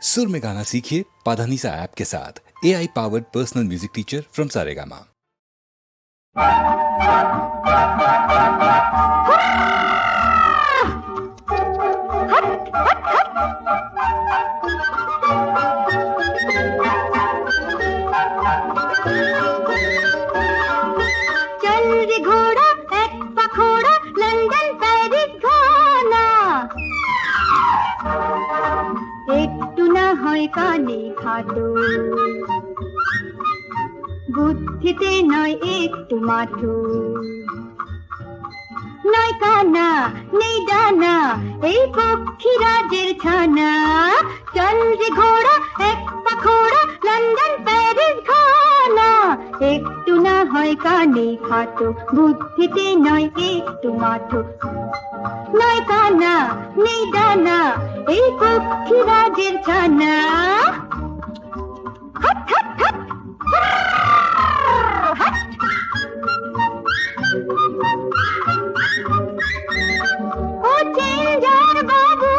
सुर में गाना सीखिए पाधानीसा ऐप के साथ। AI powered personal music teacher from Saregama. चल रे घोड़ा एक पखोड़ा लंदन पेरिस घाना একটু না হয় কানে খাটো বুদ্ধিতে নয় একটু মাঠো নয় কানা নেই ডানা এই পক্ষী রাজের ছানা চল রে ঘোড়া এক পাখোড়া লন্ডন প্যারিস ঘানা একটু না হয় কানে খাটো বুদ্ধিতে নয় একটু মাঠো নয় কানা নেই ডানা এই পক্ষী রাজের ছানা হাট হাট হাট হাট ও চেঞ্জার বাবু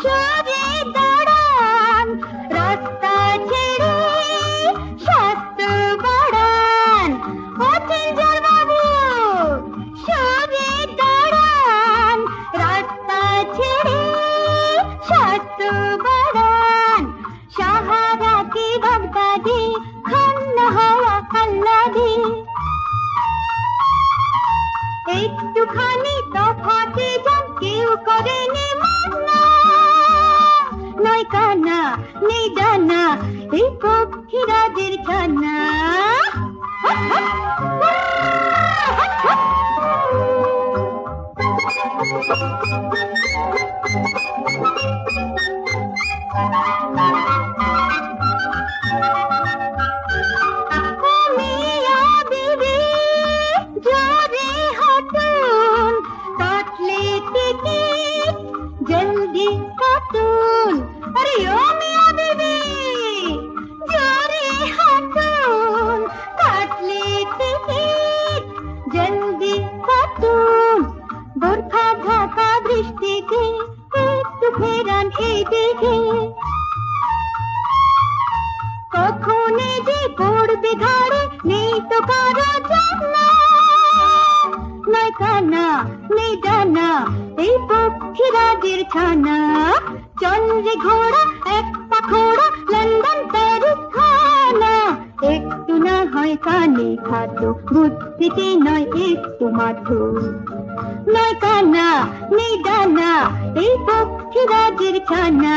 সরে দাঁড়ান রাস্তা ছেড়ে স্বাস্থ্য বাড়ান ও চেঞ্জার বাবু সরে দাঁড়ান রাস্তা ছেড়ে স্বাস্থ্য বাড়ান সাহারা কি বাগদাদি খান্না হওয়া আল্লাদি একটুখানি তফাতে যান কেউ করেনি মানা নয় কানা নেই ডানা এই পক্ষী রাজের ছানা जल्दी काटून अरे ओ मियां बीबी जोरे हाथून काट ले टिकट जल्दी काटून बरखा ढाका दृष्टि के একটু ফেরান এই দিকে কখনে যে পড়বে ঘাড়ে নেই তো কারো জানা নয় কানা নেই ডানা এই পক্ষী রাজের ছানা চল রে ঘোড়া এক পাখোড়া লন্ডন প্যারিস ঘানা একটু না হয় কানে খাটো বুদ্ধিতে নয় একটু মাঠো নয় কানা নেই ডানা এই পক্ষী রাজের ছানা